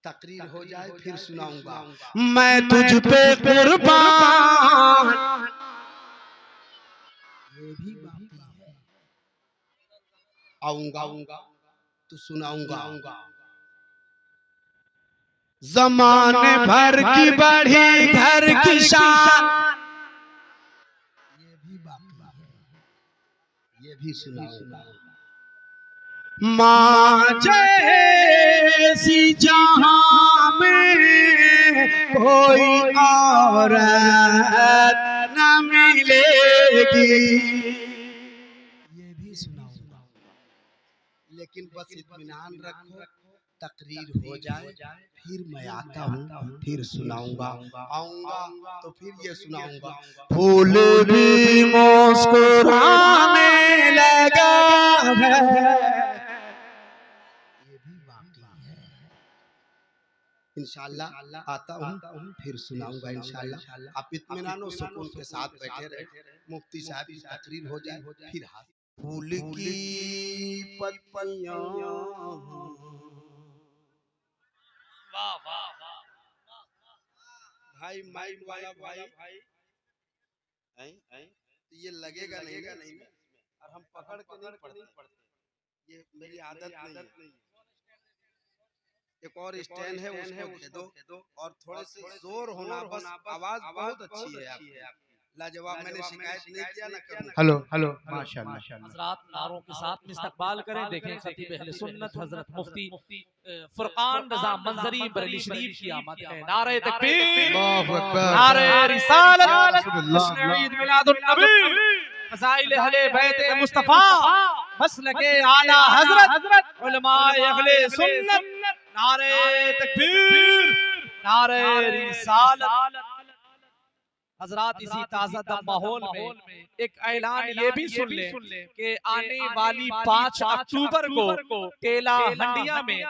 तकरीर हो जाए फिर सुनाऊंगा। मैं तुझ पे कुर्बान, ये भी बाकी है। आऊंगा तो सुनाऊंगा। ज़माने भर की बढ़ी घर की शान, ये भी बाकी है, ये भी सुनाऊंगा। माँ जैसी जहां में कोई औरत न मिलेगी, ये भी सुनाऊंगा। लेकिन बस इत्मीनान रखो, तकरीर हो जाए फिर मैं आता हूँ, फिर सुनाऊंगा। आऊंगा तो फिर ये सुनाऊंगा। फूल भी मुस्कुराने लगा है, ये भी बाकी है। इंशाअल्लाह आता हूँ फिर सुनाऊंगा इंशाअल्लाह। आप इत्मीनान और सुकून के साथ बैठे रहे। मुफ्ती साहब की तकरीर हो जाए फिर हाथ। फूल की पत्तियां, भाई माइक वाला भाई तो ये लगेगा नहीं और हम पकड़ के नहीं पढ़ते, ये मेरी आदत नहीं है। एक और स्टैंड है उसको दे दो और थोड़े से जोर होना, बस आवाज बहुत अच्छी है आपकी, लाजवाब। मैंने शिकायत नहीं किया ना करूं। हेलो माशाअल्लाह। हजरात नारों के साथ में इस्तकबाल करें। देखें खतीब अहले सुन्नत हजरत मुफ्ती फुरकान रजा मंजरी बरेली शरीफ की आमद है। नारे तकबीर, नारे रिसालत, जश्न ईद मिलादुन नबी, फज़ाइल अहले बैत मुस्तफा, मसलके आला हजरत उलमाए अहले सुन्नत। नारे तकबीर, नारे रिसालत। हजरात इसी ताज़ा दम माहौल में एक ऐलान ये भी सुन लें कि आने वाली 5 अक्टूबर को टेला हंडिया में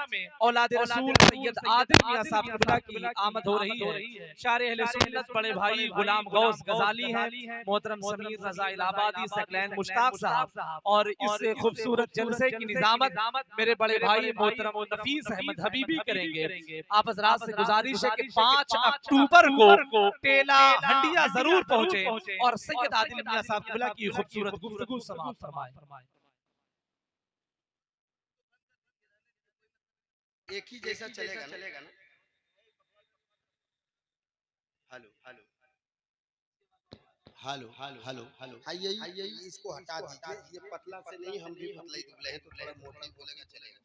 औलाद रसूल सैयद आदिल मियां साहब क़िबला की आमद हो रही है। शारे अहले सुन्नत बड़े भाई गुलाम गौस गजाली हैं, मोहतरम समीर रजा इलाहाबादी, सकलैन मुश्ताक साहब, और इस खूबसूरत जलसे की निजामत मेरे बड़े भाई मोहतरम नफीस अहमद हबीबी करेंगे। आप हजरात से गुजारिश है कि 5 अक्टूबर को टेला हंडिया जरूर पहुंचे और सैयद आदिल मियां साहब क़िबला की खूबसूरत गुफ्तगू समाअत फरमाएं। एक ही जैसा चलेगा ना। Hello hello hello hello hello हाँ, यही इसको हटा दीजिए। ये पतला से नहीं, हम भी पतले दुबले हैं तो थोड़ा मोटा ही बोलेगा चलेगा।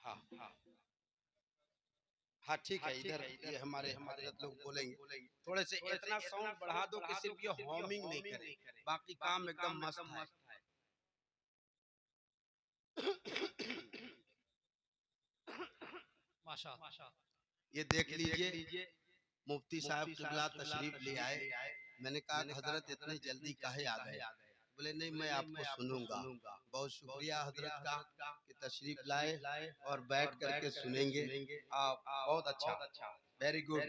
हाँ हाँ हाँ ठीक है। इधर ये हमारे हजरत लोग बोलेंगे। थोड़े से इतना साउंड बढ़ा दो कि सिर्फ ये हॉर्मिंग नहीं करे, बाकी काम एकदम मस्त है। माशाअल्लाह। ये देख लीजिए, मुफ्ती साहब क़िबला तशरीफ ले आए। मैंने कहा हजरत इतनी जल्दी काहे आ गए? बोले नहीं, मैं आपको सुनूंगा। बहुत शुक्रिया हजरत का कि तशरीफ लाए और बैठ करके सुनेंगे। आप बहुत अच्छा, वेरी गुड।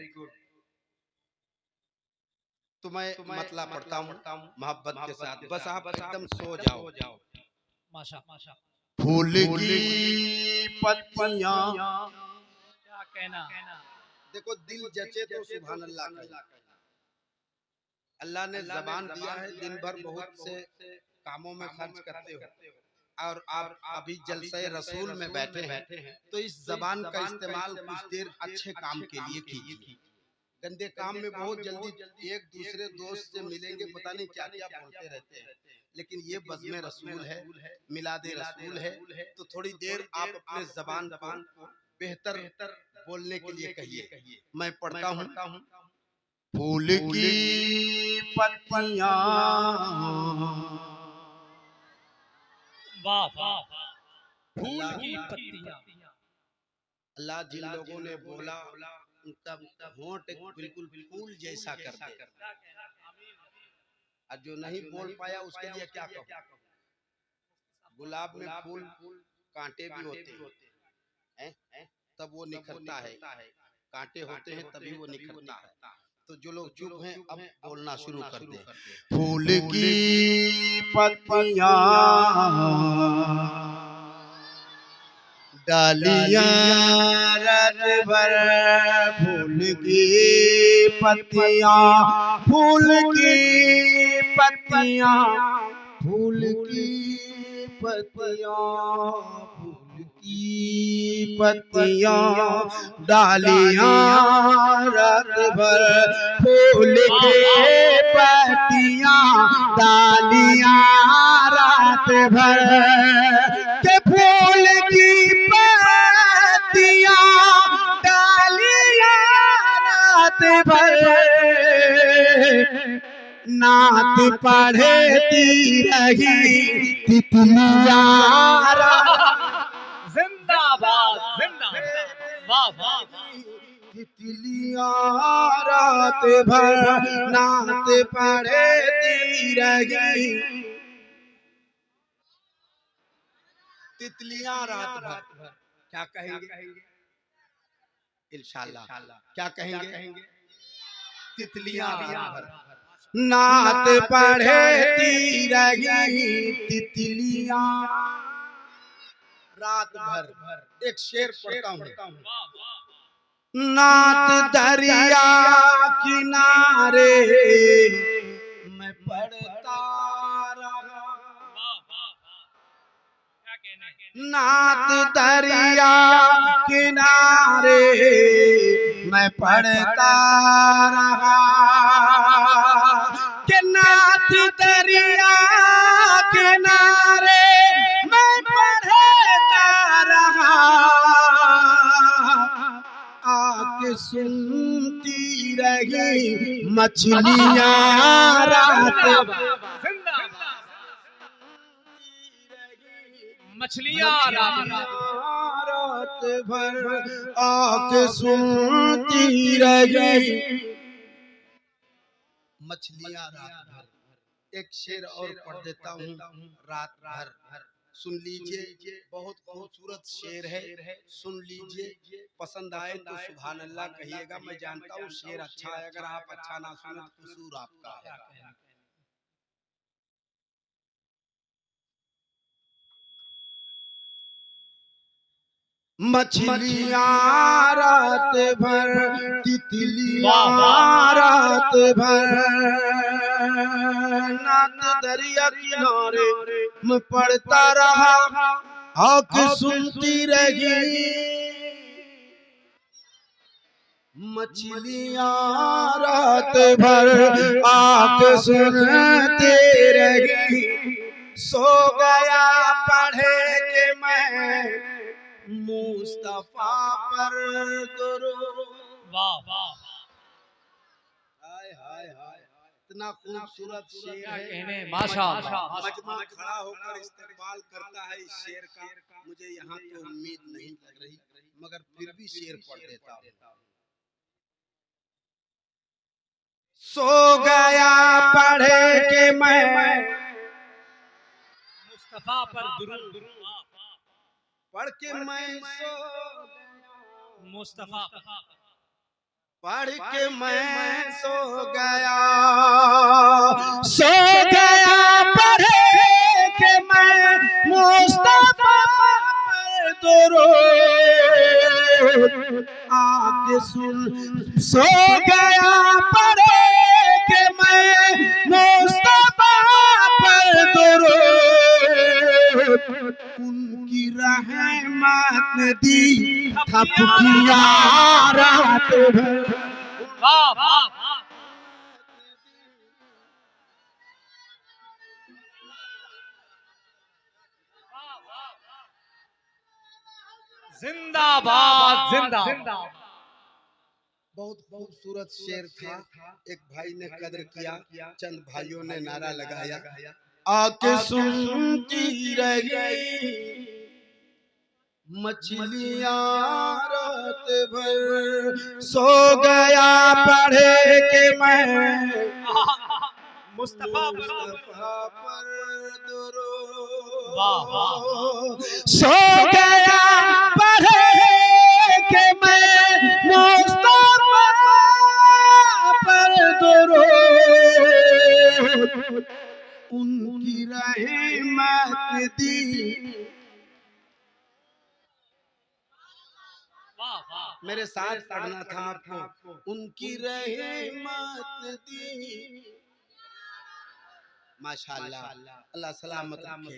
तो मैं मतला पढ़ता हूँ मोहब्बत के साथ, बस आप एकदम सो जाओ। माशाअल्लाह। फूल की पत्तियां, क्या कहना। देखो दिल जचे तो सुभान अल्लाह कहे। अल्लाह ने जबान दिया है, दिन भर बहुत से कामों में खर्च करते हो और आप अभी जलसे रसूल में बैठे हैं, तो इस जबान का इस्तेमाल कुछ देर अच्छे काम के लिए कीजिए। गंदे काम में बहुत जल्दी एक दूसरे दोस्त से मिलेंगे, पता नहीं क्या क्या बोलते रहते हैं। लेकिन ये बज़्म रसूल है, मिलादे रसूल है, तो थोड़ी देर आप अपने जबान को बेहतर बोलने के लिए कहिए। मैं पढ़ता हूँ। फूल की पत्तियां, वाह वाह। फूल की पत्तियां। अल्लाह जिन लोगों ने बोला उनका होंठ बिल्कुल फूल जैसा कर दे, और जो नहीं बोल पाया उसके लिए क्या कहूँ। गुलाब में फूल कांटे भी होते हैं, तब वो निखरता है। कांटे होते हैं तभी वो निखरता है। तो जो लोग चुप हैं अब बोलना शुरू कर दे। फूल की पत्तियां डालियां रात भर फूल की पत्तियां, फूल की पत्तियां, फूल की पत्तियां, फूल की पत्तियां, डालियां रात भर फूल की पत्तियां, डालियां रात भर के फूल की पत्तियां, डालियां रात भर नात पढ़ती रही तितलियां। जिंदाबाद जिंदाबाद, वाह वाह तितलियां रात भर नात पढ़ती रही, तितलियां रात भर। क्या कहेंगे इंशाअल्लाह, क्या कहेंगे? तितलियां रात भर नात पढ़ती रही तितलियां रात भर। एक शेर पढ़ता हूँ। नात दरिया किनारे मैं पढ़ता रहा, नात दरिया किनारे मैं पढ़ता रहा, कि नात दरिया किनारे मैं पढ़ता रहा, आके सुनती रही मछलियां रात भर, मछलियां रात भर आके सुनती रही मछलियां रात भर। एक शेर और पढ़ देता हूँ, रात भर। सुन लीजिए, बहुत खूबसूरत शेर है, सुन लीजिए, पसंद आए तो सुभान अल्लाह कहिएगा। मैं जानता हूँ शेर अच्छा है, अगर आप अच्छा ना सुने तो कसूर आपका है। मछलियां रात भर, तितलियां रात भर, नात दरिया किनारे मैं पढ़ता रहा, आँख सुनती रही मछलियां रात भर, आँख सुनती रही। सो गया पढ़े के मैं मुस्तफा पर दुरूद। वाह वाह, हाय हाय हाय, इतना खूबसूरत शेर है, कहने माशाअल्लाह। मजमा खड़ा होकर इस्तेमाल करता है इस शेर का। मुझे यहाँ तो उम्मीद नहीं लग रही, मगर फिर भी शेर पढ़ देता हूँ। सो गया पढ़े के मैं मुस्तफा पर दुरूद, पढ़ के मैं सो मुस्तफा पढ़ के मैं सो गया, सो गया पढ़े के मैं मुस्तफा पर दुरूद। आके सुन, सो गया पढ़े के मैं मुस्तफा पर दुरूद। उनकी रहमत दी थपकियां रात भर, वाह वाह, जिंदाबाद जिंदाबाद। बहुत खूबसूरत शेर था। एक भाई ने कदर किया, चंद भाइयों ने नारा लगाया, आके सुनती रही मछलियां रात भर। सो गया पढ़े के मैं मुस्तफा पर दुरूद। वाह वाह, सो गया पढ़े के मैं मुस्तफा पर दुरूद। उनकी रहमत दी मेरे साथ पढ़ना था आपको। उनकी रहमत दी माशाअल्लाह, अल्लाह सलामत रखे।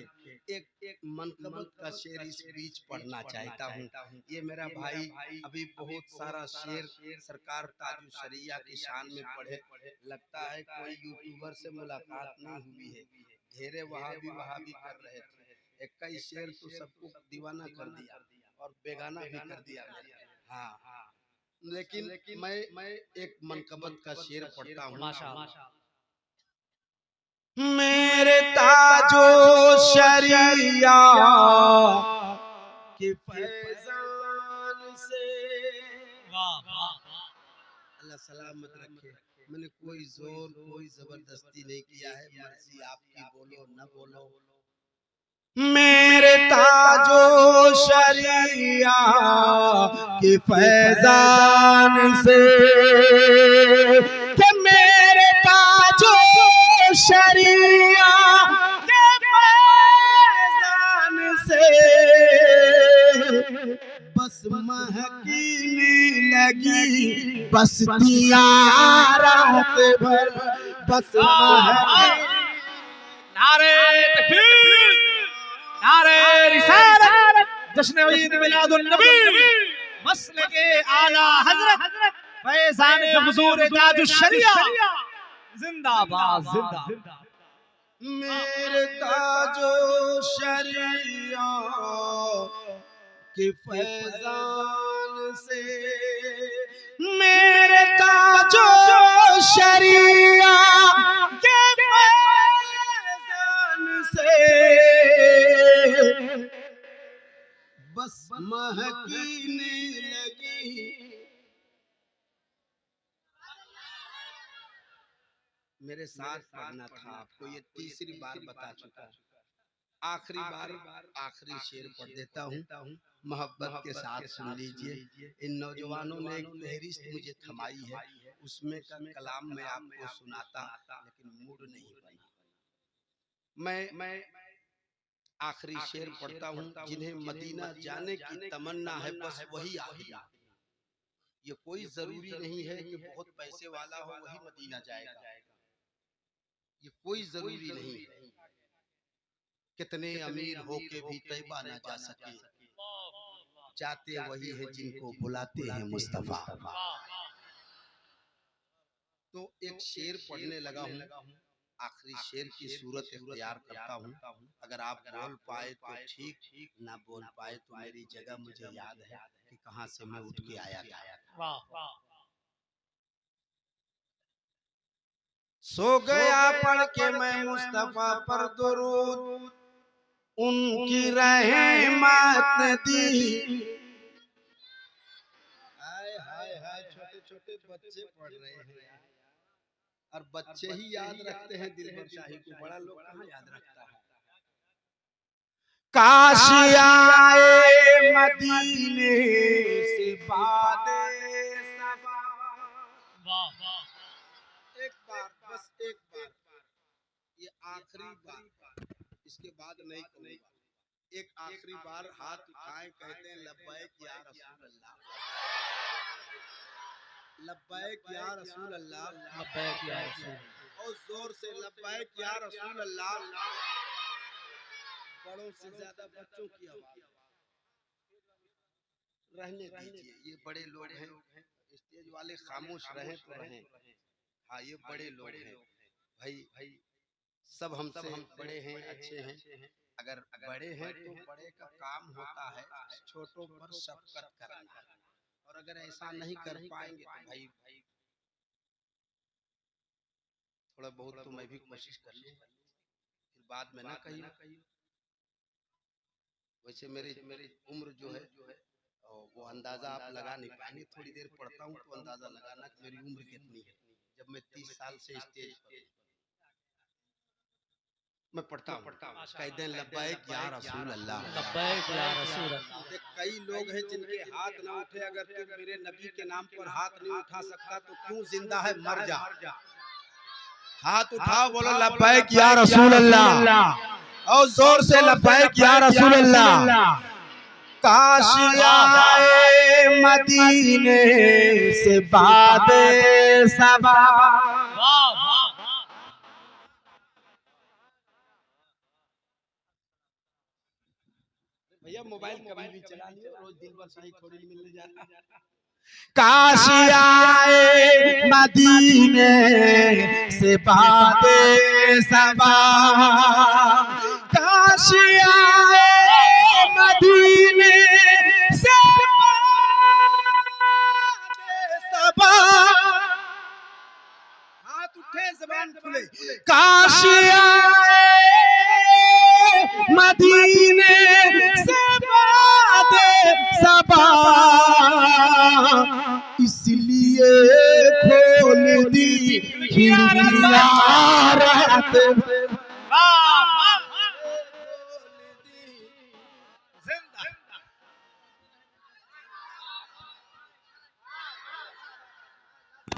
एक मनकबत का शेर इस बीच पढ़ना चाहता हूँ। ये मेरा भाई अभी बहुत सारा शेर सरकार ताजु शरिया की शान में पढ़े। लगता है कोई यूट्यूबर से मुलाकात नहीं हुई है। ढेरे वहाबी कर रहे थे। एक कई शेर तो सबको दीवाना कर दिया और बेगाना भी कर दिया। हाँ, लेकिन मैं एक मनकबत का शेर पढ़ता हूँ। मेरे ताजो शरिया के फैजान से, अल्लाह सलामत रखे। मैंने कोई जोर कोई जबरदस्ती नहीं किया है, मर्जी आपकी, बोलो न बोलो। मेरे ताजो शरिया के फैजान से, कि मेरे ताजो शरिया के फैजान से बस महकीने लगी बस्तियां रात भर, बस नारे तकबीर, नारे रिसालत, जश्न ईद मिलादुन नबी, मसलके आला हजरत फैजान हुजूर ताजुश शरिया जिंदाबाद जिंदाबाद। मेरे ताजो शरिया के फैजान से, मेरे ताजो शरिया के फैजान से बस महकीने लगी। मेरे साथ पढ़ना था आपको, ये तीसरी बार बता चुका। आखिरी बार आखिरी शेर पढ़ देता हूँ, मोहब्बत के साथ सुन लीजिए। इन नौजवानों ने एक फहरिस्त मुझे थमाई है, उसमें का कलाम मैं आपको सुनाता, लेकिन मूड नहीं बना। मैं आखिरी शेर पढ़ता हूँ। जिन्हें मदीना जाने की तमन्ना है बस वही आए। ये कोई जरूरी नहीं है कि बहुत पैसे वाला हो वही मदीना जाएगा, ये कोई जरूरी नहीं है। कितने अमीर होके भी तैबा न जा सके, जाते वही है जिनको बुलाते हैं मुस्तफा। तो एक शेर पढ़ने लगा हूँ, आखिरी शेर की सूरत इख्तियार करता हूँ। अगर आप बोल पाए तो ठीक, ना बोल पाए तो मेरी जगह मुझे याद है कि कहाँ से मैं उठ के आया था। सो गया पढ़ के मैं मुस्तफा पर दुरूद, उनकी रहमत दी। हाय हाय हाय, छोटे छोटे बच्चे पढ़ रहे हैं और बच्चे ही याद रखते हैं दिलबर शाही को, बड़ा लोग कहाँ याद रखता है। काश आए मदीने से बादे सबा, एक बार, बस एक बार, ये आखिरी बार, इसके बाद नहीं कहूँगा। एक आखिरी बार हाथ उठाएं, कहते हैं लब्बैक या रसूल अल्लाह, लब्बैक या रसूल अल्लाह, लब्बैक या रसूल, और जोर से लब्बैक या रसूल अल्लाह। बड़ों से ज्यादा बच्चों की आवाज रहने दीजिए, ये बड़े लोग हैं, स्टेज वाले खामोश रहें तो रहें। हाँ, ये बड़े लोग हैं भाई, सब हमसे बड़े हैं, अच्छे हैं। अगर बड़े हैं तो बड़े का काम होता है छोटों पर शफकत करना, और अगर ऐसा नहीं कर पाएंगे तो भाई थोड़ा बहुत तो मैं भी कोशिश कर लूं, फिर बाद में ना कहिए। वैसे मेरी उम्र जो है वो अंदाजा आप लगा नहीं पाएंगे। थोड़ी देर पढ़ता हूँ तो अंदाजा लगाना कि मेरी उम्र कितनी है। जब मैं 30 साल से स्टेज पर मैं पढ़ता हूँ, कहते हैं लब्बैक या रसूल अल्लाह, लब्बैक या रसूल अल्लाह। कई लोग हैं जिनके हाथ ना उठे, अगर तू मेरे नबी के नाम पर हाथ नहीं उठा सकता तो क्यों जिंदा है, मर जा। हाथ उठाओ, बोलो लब्बैक या रसूल अल्लाह, और जोर से लब्बैक या रसूल अल्लाह। काश आए मदीने से बादे सबा। भैया मोबाइल कभी भी चला लियो, रोज दिन भर सही थोड़ी मिलने जाता। काश आए मदीने से बादे सबा, काश आए मदीने से बादे सबा। हाथ उठे ज़बान खुले। काश आए मदीने से बादे सबा, इसलिए खोल दी खिड़कियां।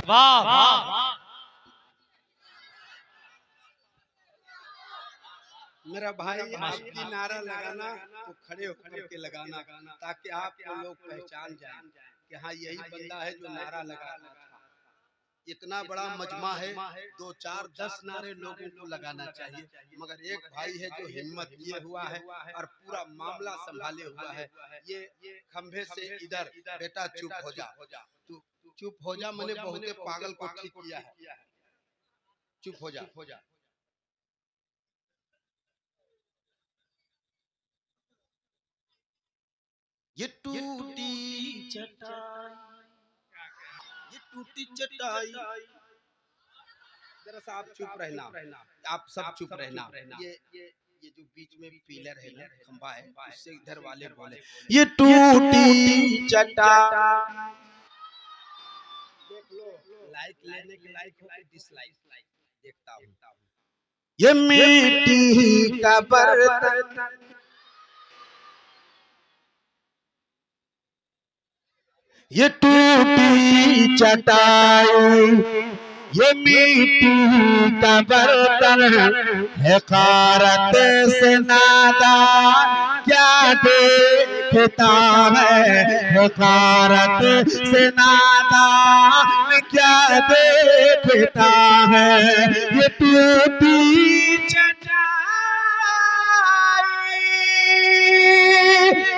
वाह वाह। मेरा भाई आपकी नारा लगाना तो खड़े होकर के लगाना, ताकि आपको लोग पहचान जाएं कि हाँ यही बंदा है जो नारा लगा रहा था। इतना बड़ा मजमा है, 2 4 10 नारे लोगों को लगाना चाहिए, मगर एक भाई है जो हिम्मत किए हुआ है और पूरा मामला संभाले हुआ है। ये खंभे से इधर, बेटा चुप हो जा, तू चुप हो जा, मैंने बहुते पागल को ठीक किया है, चुप हो जा। ये टूटी चटाई, ये टूटी चटाई। जरा सा आप चुप रहना, आप सब चुप रहना। ये जो बीच में पिलर है ना, खंभा है, उससे इधर वाले बोले ये टूटी चटाई। देख लो, लाइक लेने के लाइक हो कि डिसलाइक, देखता हूँ। ये मिट्टी का बर्तन, ये टूटी चटाई, ये मिट्टी का बर्तन, हक़ारत से नादान क्या देखता है, हक़ारत से नादान क्या देखता है। ये टूटी चटाई,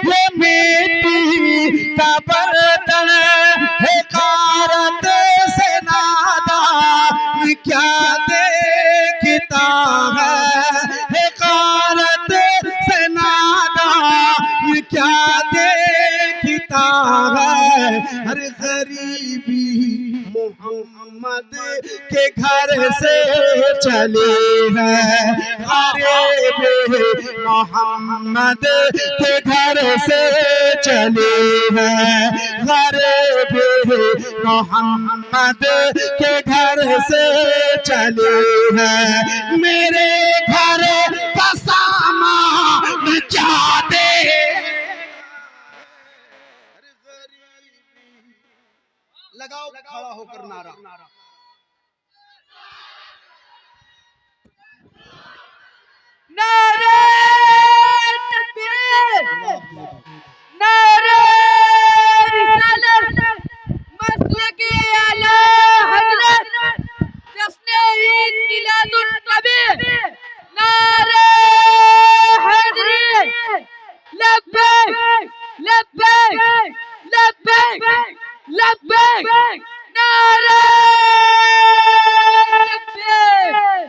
ये मिट्टी का बर्तन, हक़ारत से नादान क्या देखता है, हक़ारत से नादान क्या देखता है। हर गरीबी मोहम्मद के घर से चले हैं, गरीबी मोहम्मद के घर से चले हैं, गरीबी मोहम्मद के घर से चले हैं। मेरे घर का सामान क्या दे, लगाओ खड़ा होकर नारा। नारे तकबीर, नारे रिसालत, मसलके आला हज़रत, जश्न ईद मिलादुन नबी, नारे हैदरी, लब्बैक लब्बैक लब्बैक लब्बैक, नारे तकबीर,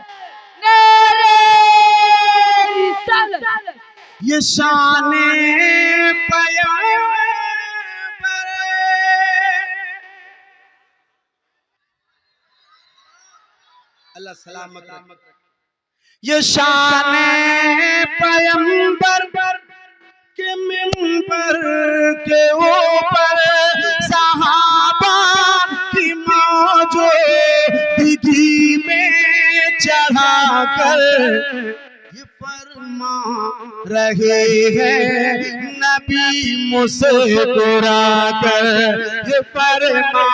नारे रिसालत। ये शाने पैगंबर, अल्लाह सलामत रखे। ये शाने पैगंबर के मिंबर के ऊपर सहाबा की मौजूदगी में चढ़ाकर ये फरमा रहे हैं नबी मुस्कुरा कर, ये फरमा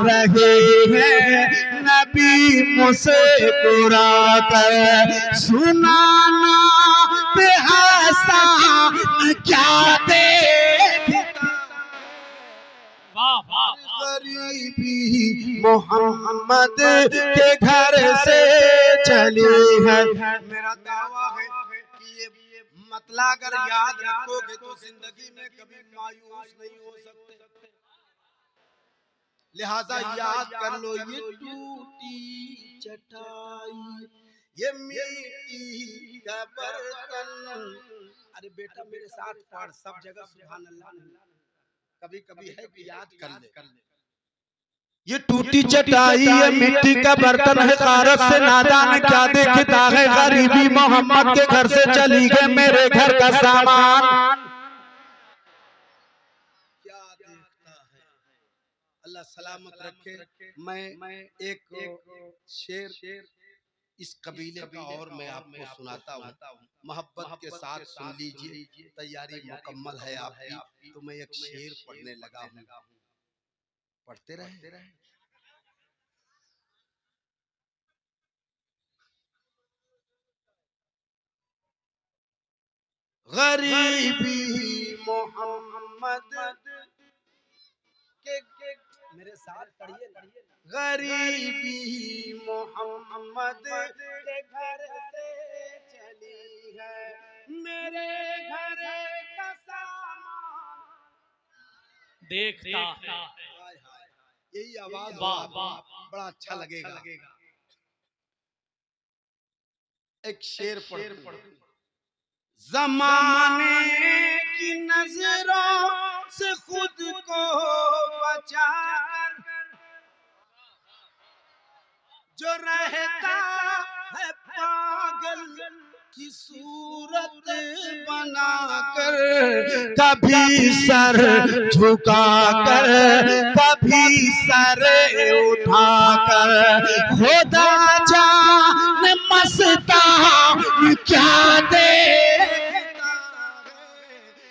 रहे हैं नबी मुस्कुरा कर। सुनाना पे हसन क्या देखता, गरीबी मोहम्मद के घर से चली है। मेरा दावा है कि ये मतला अगर याद रखोगे तो जिंदगी में कभी मायूस नहीं हो सकते। लिहाजा याद कर लो, ये टूटी चटाई, ये मिट्टी का बर्तन। अरे बेटा मेरे साथ पढ़, सब जगह सुभान अल्लाह नहीं, कभी कभी है कि याद कर ले। ये टूटी चटाई है, मिट्टी का बर्तन है, कारत से नादान क्या देखता है, गरीबी मोहम्मद के घर से चली गए मेरे घर का सामान। क्या देखता है, अल्लाह सलामत रखे। मैं एक शेर इस कबीले का और मैं आपको सुनाता हूँ, मोहब्बत के साथ सुन लीजिए, तैयारी मुकम्मल है आपकी। तो मैं एक शेर पढ़ने लगा हूँ, पढ़ते रहे। गरीबी मोहम्मद के, मेरे साथ पढ़िए ना, गरीबी मोहम्मद के घर से चली है, मेरे घर का सामान देखता है। हाय हाय, यही आवाज वाह वाह, बड़ा अच्छा लगेगा। एक शेर पढ़, ज़माने की नजरों से खुद को बचाकर जो रहता है पागल की सूरत बनाकर, कभी सर झुकाकर कभी सर उठाकर, खुदा जान मस्तान क्या देखता है।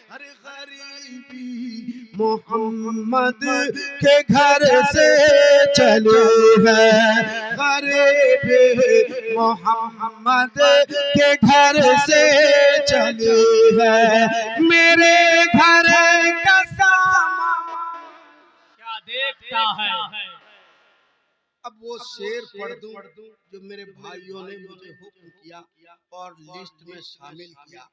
अरे गरीबी मोहम्मद के घर से चले हैं, गरीबी मोहम्मद के घर से चले हैं, मेरे घर का सामान क्या देखता है। अब वो शेर पढ़ दूं जो मेरे भाइयों ने मुझे हुक्म किया और लिस्ट में शामिल किया,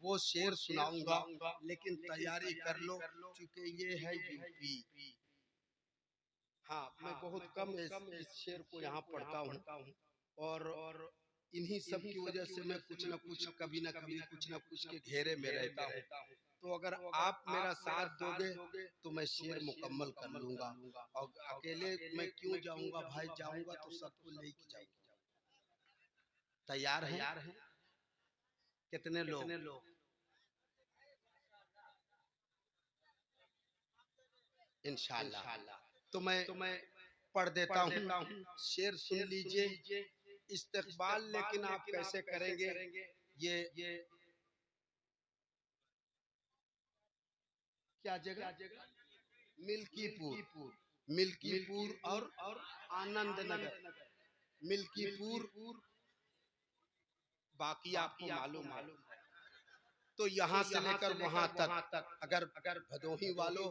वो शेर सुनाऊंगा, लेकिन तैयारी कर लो क्योंकि ये है यूपी। हाँ, मैं बहुत कम इस शेर को यहाँ पढ़ता हूँ और इन्हीं सब की वजह से मैं कुछ न कुछ कभी न कभी कुछ न कुछ के घेरे में रहता हूँ। तो अगर आप मेरा साथ दोगे तो मैं शेर मुकम्मल कर लूंगा, और अकेले मैं क्यों जाऊंगा भाई, जाऊंगा तो सबको लेके जाऊंगा। तैयार हैं? कितने लोग? इंशाल्लाह। तो मैं पढ़ देता हूँ, शेर सुन लीजिए। इस्तकबाल लेकिन आप कैसे करेंगे, ये क्या जगह, मिल्कीपुर और आनंद नगर। मिल्कीपुर बाकी आपको मालूम है। तो यहाँ से लेकर वहां तक अगर भदोही वालों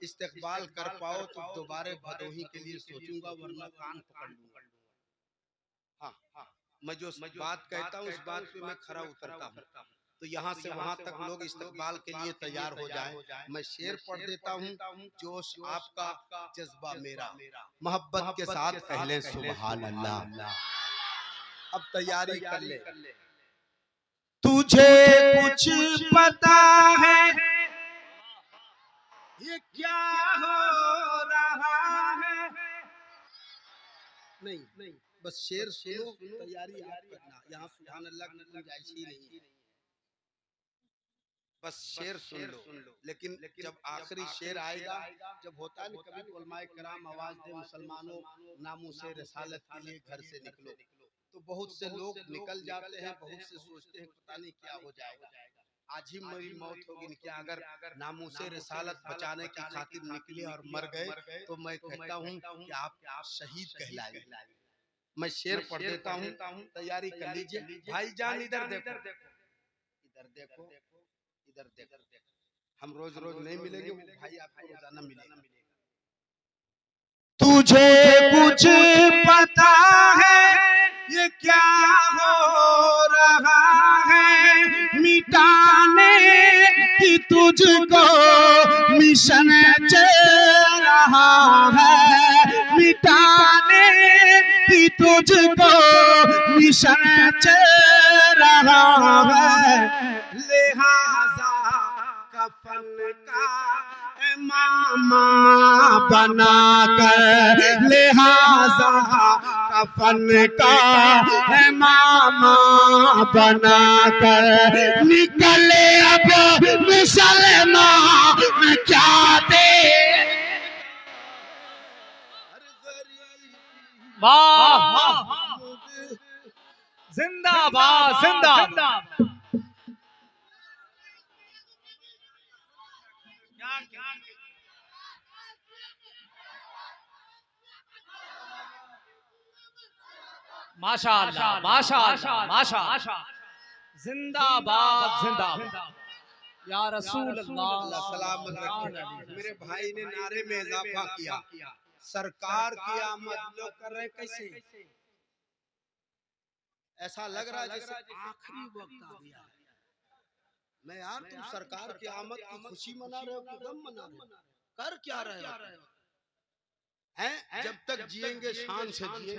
इस्तकबाल कर पाओ तो दोबारा भदोही के लिए सोचूंगा, वरना कान पकड़ लूंगा। हाँ, मैं जो बात कहता हूँ इस बात पे मैं खरा उतरता हूँ। तो यहाँ से वहां तक लोग इस्तकबाल के लिए तैयार हो जाएं। मैं शेर पढ़ देता हूँ, जोश आपका जज्बा मेरा, मोहब्बत के साथ कहले सुभान अल्लाह। अब तैयारी कर ले। तुझे कुछ पता है ये क्या हो रहा है? नहीं, बस शेर सुनो, तैयारी आप करना। यहाँ सुभान अल्लाह की गुंजाइश ही नहीं, बस शेर सुन लो। लेकिन जब आखिरी शेर आएगा, जब होता है ना कभी उलमाए कराम आवाज दे मुसलमानों नामूसे रिसालत के लिए घर से निकलो, तो बहुत से लोग निकल जाते हैं, बहुत से सोचते हैं पता नहीं क्या हो जाएगा, आज ही मेरी मौत होगी क्या। अगर नामूसे रिसालत बचाने की खातिर निकले और मर गए तो मैं कहता हूँ कि आप शहीद कहलाएंगे। मैं शेर पढ़ देता हूँ, तैयारी कर लीजिए। भाईजान इधर देखो, इधर देखो, इधर देखो। हम रोज नहीं मिलेंगे, वो भाई आपको रोजाना मिलेगा। तुझे कुछ पता है ये क्या हो रहा है, मिटाने की तुझको मिशन चल रहा है, मिटाने की तुझको मिशन चल रहा है, लिहाजा कफन का मामा बना कर, लिहाजा कफन का है मामा बना कर, निकले अब मुसलमान क्या दे। वाह, जिंदाबाद जिंदाबाद। माशाअल्लाह माशाअल्लाह माशाअल्लाह, जिंदाबाद जिंदाबाद या रसूल अल्लाह सलामत रखे। मेरे भाई ने नारे में इजाफा किया, सरकार की आमद लोग कर रहे कैसे, ऐसा लग रहा है जैसे आखिरी वक्त आ गया है। मैं यार तुम सरकार की आमद की खुशी मना रहे हो कि गम मना रहे हो, कर क्या रहे हो हैं? जब तक जिएंगे शान से जिए,